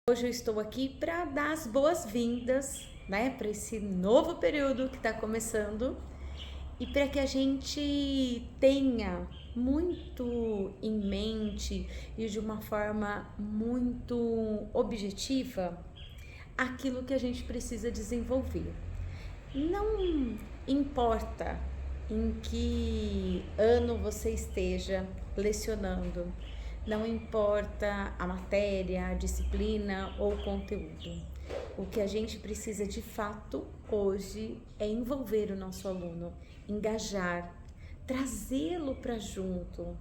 Hoje eu estou aqui para dar as boas-vindas, né, para esse novo período que está começando e para que a gente tenha muito em mente e de uma forma muito objetiva aquilo que a gente precisa desenvolver. Não importa em que ano você esteja lecionando, não importa a matéria, a disciplina ou o conteúdo. O que a gente precisa de fato hoje é envolver o nosso aluno, engajar, trazê-lo para junto,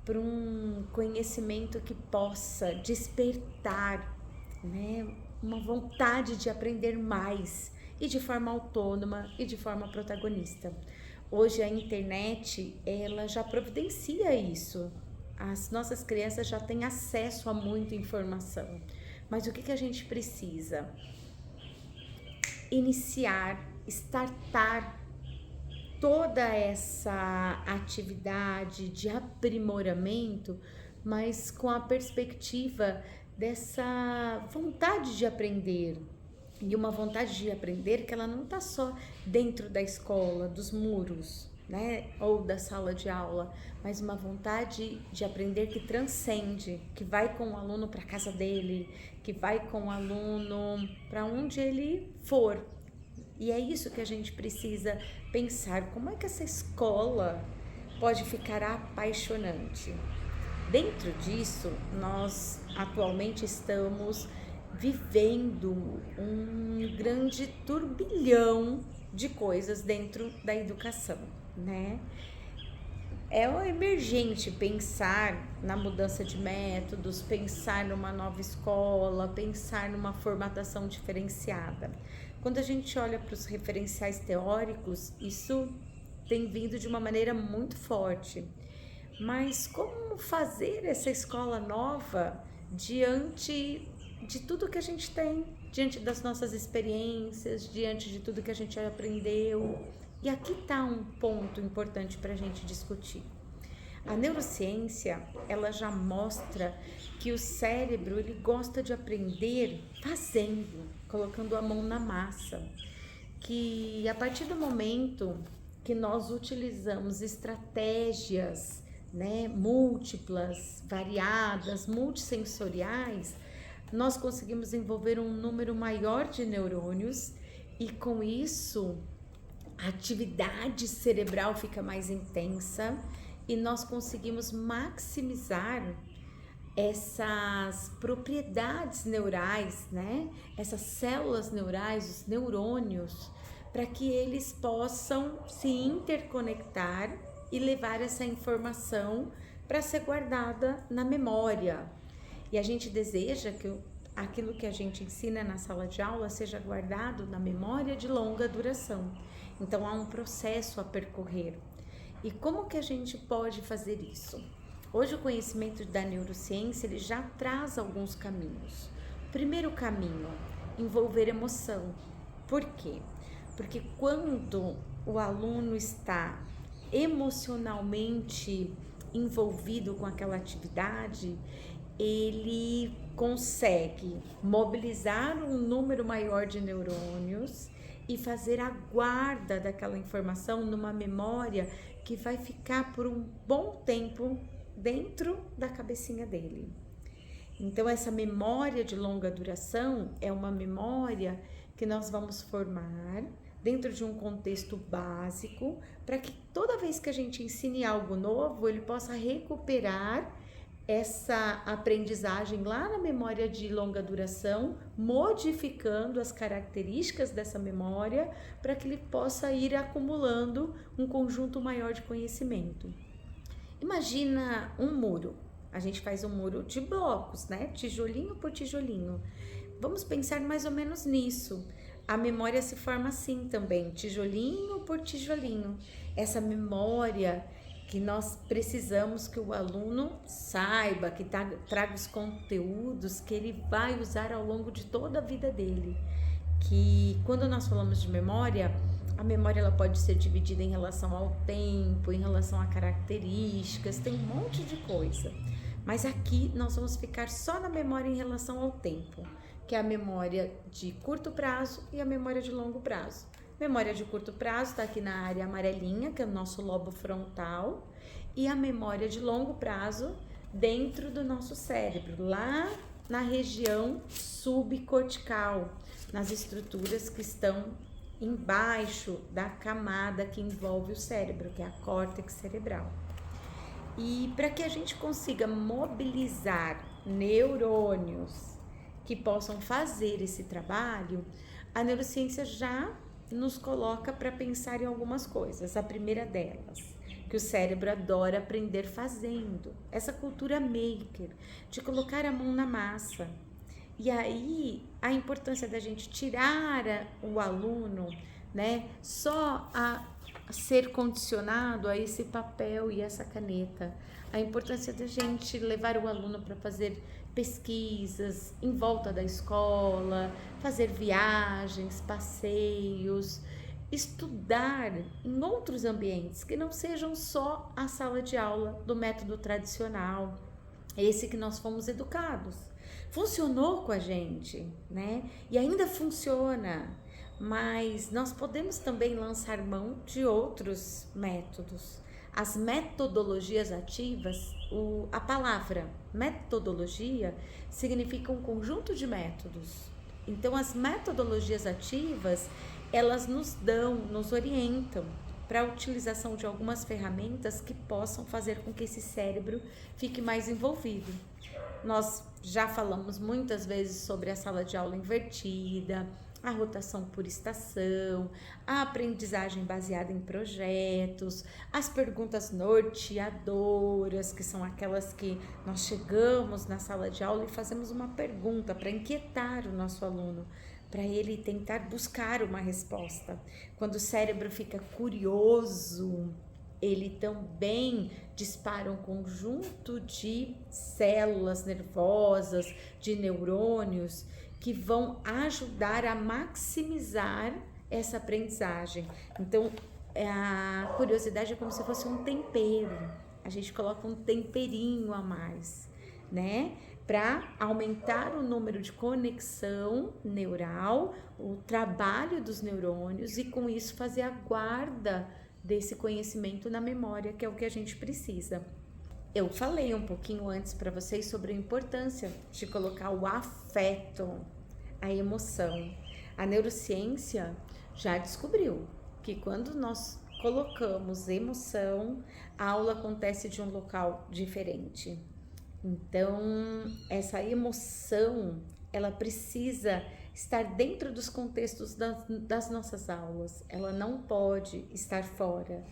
para um conhecimento que possa despertar, né, uma vontade de aprender mais e de forma autônoma e de forma protagonista. Hoje a internet, ela já providencia isso. As nossas crianças já têm acesso a muita informação. Mas o que a gente precisa? Iniciar, startar toda essa atividade de aprimoramento, mas com a perspectiva dessa vontade de aprender. E uma vontade de aprender que ela não está só dentro da escola, dos muros, né, ou da sala de aula, mas uma vontade de aprender que transcende, que vai com o aluno para a casa dele, que vai com o aluno para onde ele for. E é isso que a gente precisa pensar, como é que essa escola pode ficar apaixonante? Dentro disso, nós atualmente estamos vivendo um grande turbilhão de coisas dentro da educação, né? É emergente pensar na mudança de métodos, pensar numa nova escola, pensar numa formatação diferenciada. Quando a gente olha para os referenciais teóricos, isso tem vindo de uma maneira muito forte. Mas como fazer essa escola nova diante de tudo que a gente tem, diante das nossas experiências, diante de tudo que a gente aprendeu? E aqui está um ponto importante para a gente discutir. A neurociência, ela já mostra que o cérebro, ele gosta de aprender fazendo, colocando a mão na massa. Que a partir do momento que nós utilizamos estratégias, né, múltiplas, variadas, multissensoriais, nós conseguimos envolver um número maior de neurônios e com isso a atividade cerebral fica mais intensa e nós conseguimos maximizar essas propriedades neurais, né? Essas células neurais, os neurônios, para que eles possam se interconectar e levar essa informação para ser guardada na memória. E a gente deseja que aquilo que a gente ensina na sala de aula seja guardado na memória de longa duração. Então há um processo a percorrer. E como que a gente pode fazer isso? Hoje o conhecimento da neurociência ele já traz alguns caminhos. O primeiro caminho, envolver emoção. Por quê? Porque quando o aluno está emocionalmente envolvido com aquela atividade, ele consegue mobilizar um número maior de neurônios e fazer a guarda daquela informação numa memória que vai ficar por um bom tempo dentro da cabecinha dele. Então essa memória de longa duração é uma memória que nós vamos formar dentro de um contexto básico para que toda vez que a gente ensine algo novo, ele possa recuperar essa aprendizagem lá na memória de longa duração, modificando as características dessa memória para que ele possa ir acumulando um conjunto maior de conhecimento. Imagina um muro. A gente faz um muro de blocos, né? Tijolinho por tijolinho. Vamos pensar mais ou menos nisso. A memória se forma assim também, tijolinho por tijolinho. Essa memória que nós precisamos que o aluno saiba, que traga os conteúdos que ele vai usar ao longo de toda a vida dele. Que quando nós falamos de memória, a memória ela pode ser dividida em relação ao tempo, em relação a características, tem um monte de coisa. Mas aqui nós vamos ficar só na memória em relação ao tempo. que é a memória de curto prazo e a memória de longo prazo. Memória de curto prazo está aqui na área amarelinha, que é o nosso lobo frontal, e a memória de longo prazo dentro do nosso cérebro, lá na região subcortical, nas estruturas que estão embaixo da camada que envolve o cérebro, que é a córtex cerebral. E para que a gente consiga mobilizar neurônios que possam fazer esse trabalho, a neurociência já nos coloca para pensar em algumas coisas. A primeira delas, que o cérebro adora aprender fazendo. Essa cultura maker, de colocar a mão na massa. E aí, a importância da gente tirar o aluno, né, só a ser condicionado a esse papel e essa caneta. A importância da gente levar o aluno para fazer pesquisas em volta da escola, fazer viagens, passeios, estudar em outros ambientes que não sejam só a sala de aula do método tradicional, esse que nós fomos educados. Funcionou com a gente, né? E ainda funciona, mas nós podemos também lançar mão de outros métodos. As metodologias ativas, a palavra metodologia significa um conjunto de métodos. Então, as metodologias ativas, elas nos orientam para a utilização de algumas ferramentas que possam fazer com que esse cérebro fique mais envolvido. Nós já falamos muitas vezes sobre a sala de aula invertida, a rotação por estação, a aprendizagem baseada em projetos, as perguntas norteadoras, que são aquelas que nós chegamos na sala de aula e fazemos uma pergunta para inquietar o nosso aluno, para ele tentar buscar uma resposta. Quando o cérebro fica curioso, ele também dispara um conjunto de células nervosas, de neurônios, que vão ajudar a maximizar essa aprendizagem. Então, a curiosidade é como se fosse um tempero. A gente coloca um temperinho a mais, né? Para aumentar o número de conexão neural, o trabalho dos neurônios e com isso fazer a guarda desse conhecimento na memória, que é o que a gente precisa. Eu falei um pouquinho antes para vocês sobre a importância de colocar o afeto, a emoção. A neurociência já descobriu que quando nós colocamos emoção, a aula acontece de um local diferente. Então, essa emoção, ela precisa estar dentro dos contextos das nossas aulas. Ela não pode estar fora.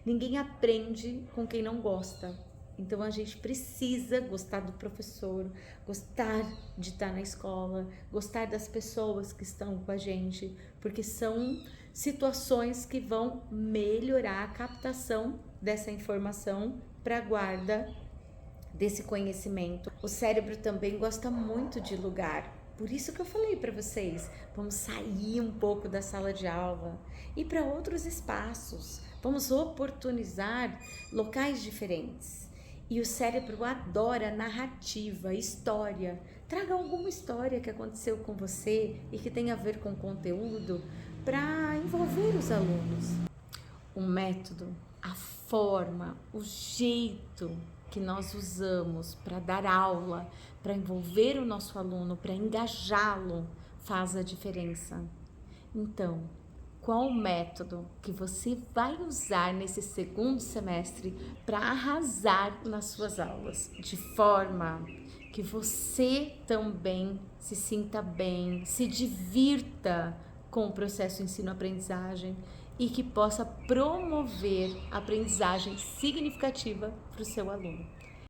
Ninguém aprende com quem não gosta. Então, a gente precisa gostar do professor, gostar de estar na escola, gostar das pessoas que estão com a gente, porque são situações que vão melhorar a captação dessa informação para a guarda desse conhecimento. O cérebro também gosta muito de lugar. Por isso que eu falei para vocês, vamos sair um pouco da sala de aula e para outros espaços. Vamos oportunizar locais diferentes. E o cérebro adora narrativa, história. Traga alguma história que aconteceu com você e que tenha a ver com conteúdo para envolver os alunos. O método, a forma, o jeito que nós usamos para dar aula, para envolver o nosso aluno, para engajá-lo, faz a diferença. Então, qual o método que você vai usar nesse segundo semestre para arrasar nas suas aulas, de forma que você também se sinta bem, se divirta com o processo ensino-aprendizagem e que possa promover a aprendizagem significativa para o seu aluno?